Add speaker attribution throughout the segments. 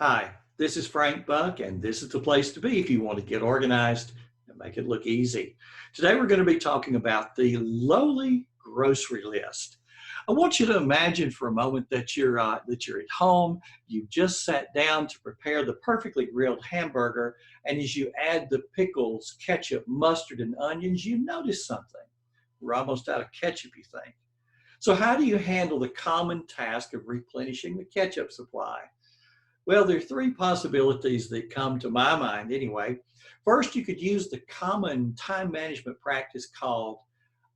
Speaker 1: Hi, this is Frank Buck, and this is the place to be if you want to get organized and make it look easy. Today, we're going to be talking about the lowly grocery list. I want you to imagine for a moment that you're at home. You've just sat down to prepare the perfectly grilled hamburger, and as you add the pickles, ketchup, mustard, and onions, you notice something. We're almost out of ketchup, you think. So, how do you handle the common task of replenishing the ketchup supply? Well, there are three possibilities that come to my mind anyway. First, you could use the common time management practice called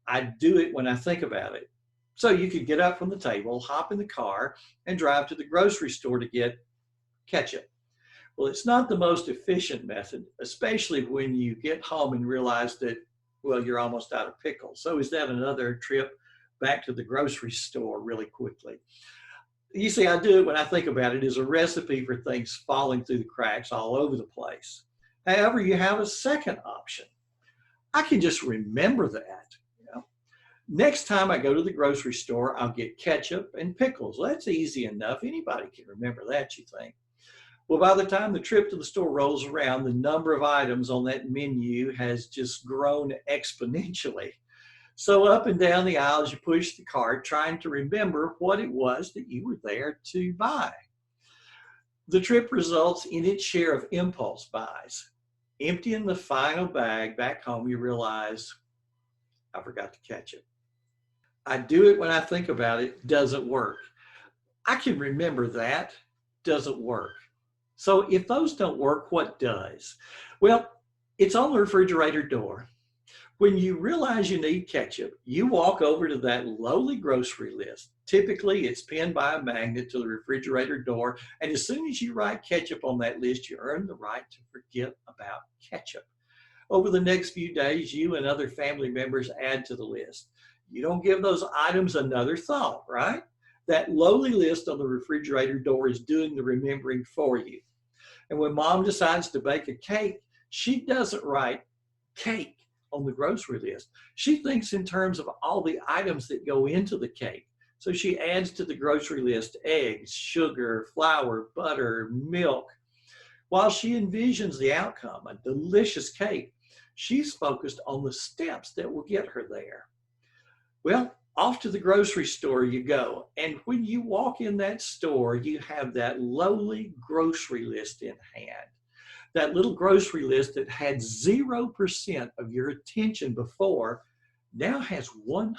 Speaker 1: I do it when I think about it. So you could get up from the table, hop in the car, and drive to the grocery store to get ketchup. Well, it's not the most efficient method, especially when you get home and realize that, well, you're almost out of pickles. So is that another trip back to the grocery store really quickly? You see, I do it when I think about it as a recipe for things falling through the cracks all over the place. However, you have a second option. I can just remember that. Next time I go to the grocery store, I'll get ketchup and pickles. Well, that's easy enough. Anybody can remember that, you think. Well, by the time the trip to the store rolls around, the number of items on that menu has just grown exponentially. So up and down the aisles, you push the cart, trying to remember what it was that you were there to buy. The trip results in its share of impulse buys. Emptying the final bag back home, you realize, I forgot the ketchup. I do it when I think about it, doesn't work. I can remember that, doesn't work. So if those don't work, what does? Well, it's on the refrigerator door. When you realize you need ketchup, you walk over to that lowly grocery list. Typically, it's pinned by a magnet to the refrigerator door, and as soon as you write ketchup on that list, you earn the right to forget about ketchup. Over the next few days, you and other family members add to the list. You don't give those items another thought, right? That lowly list on the refrigerator door is doing the remembering for you. And when mom decides to bake a cake, she doesn't write cake on the grocery list. She thinks in terms of all the items that go into the cake. So she adds to the grocery list eggs, sugar, flour, butter, milk. While she envisions the outcome, a delicious cake, she's focused on the steps that will get her there. Well, off to the grocery store you go. And when you walk in that store, you have that lowly grocery list in hand. That little grocery list that had 0% of your attention before now has 100%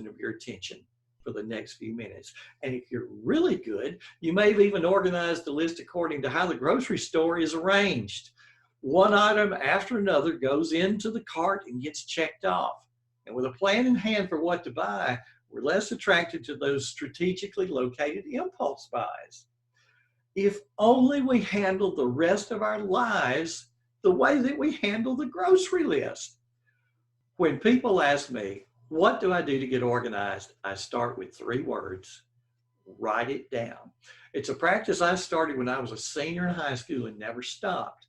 Speaker 1: of your attention for the next few minutes. And if you're really good, you may have even organized the list according to how the grocery store is arranged. One item after another goes into the cart and gets checked off. And with a plan in hand for what to buy, we're less attracted to those strategically located impulse buys. If only we handled the rest of our lives the way that we handle the grocery list. When people ask me, what do I do to get organized? I start with three words: write it down. It's a practice I started when I was a senior in high school and never stopped.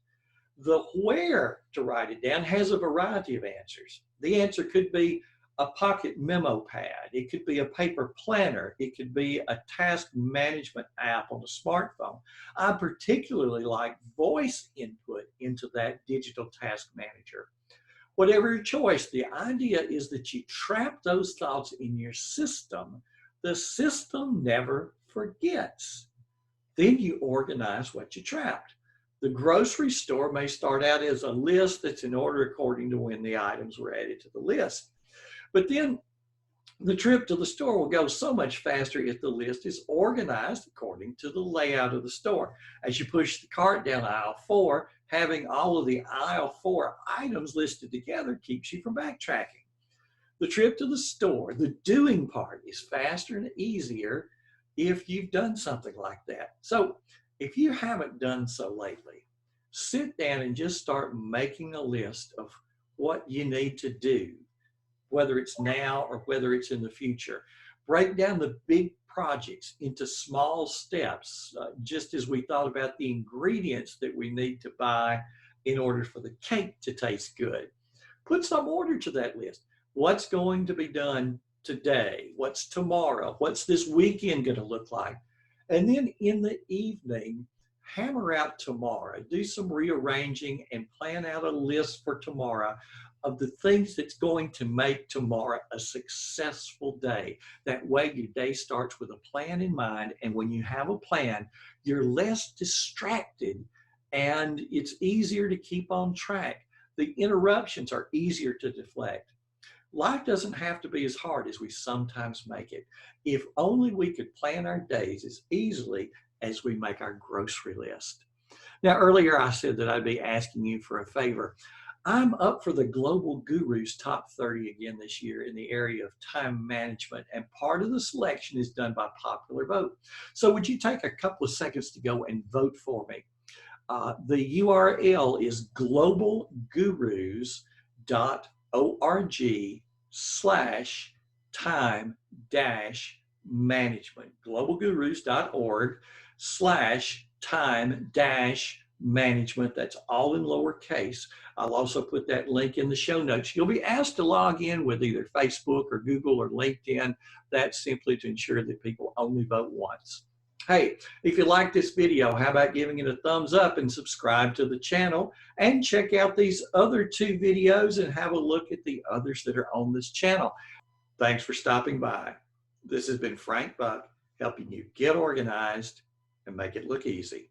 Speaker 1: The where to write it down has a variety of answers. The answer could be a pocket memo pad. It could be a paper planner. It could be a task management app on a smartphone. I particularly like voice input into that digital task manager. Whatever your choice, the idea is that you trap those thoughts in your system. The system never forgets. Then you organize what you trapped. The grocery store may start out as a list that's in order according to when the items were added to the list. But then the trip to the store will go so much faster if the list is organized according to the layout of the store. As you push the cart down aisle 4, having all of the aisle 4 items listed together keeps you from backtracking. The trip to the store, the doing part, is faster and easier if you've done something like that. So if you haven't done so lately, sit down and just start making a list of what you need to do, whether it's now or whether it's in the future. Break down the big projects into small steps, just as we thought about the ingredients that we need to buy in order for the cake to taste good. Put some order to that list. What's going to be done today? What's tomorrow? What's this weekend going to look like? And then in the evening, hammer out tomorrow. Do some rearranging and plan out a list for tomorrow of the things that's going to make tomorrow a successful day. That way your day starts with a plan in mind, and when you have a plan, you're less distracted and it's easier to keep on track. The interruptions are easier to deflect. Life doesn't have to be as hard as we sometimes make it. If only we could plan our days as easily as we make our grocery list. Now, earlier I said that I'd be asking you for a favor. I'm up for the Global Gurus Top 30 again this year in the area of time management, and part of the selection is done by popular vote. So would you take a couple of seconds to go and vote for me? The URL is globalgurus.org/time dash management. globalgurus.org/time dash management. That's all in lowercase. I'll also put that link in the show notes. You'll be asked to log in with either Facebook or Google or LinkedIn. That's simply to ensure that people only vote once. Hey, if you like this video, how about giving it a thumbs up and subscribe to the channel, and check out these other 2 videos and have a look at the others that are on this channel. Thanks for stopping by. This has been Frank Buck, helping you get organized and make it look easy.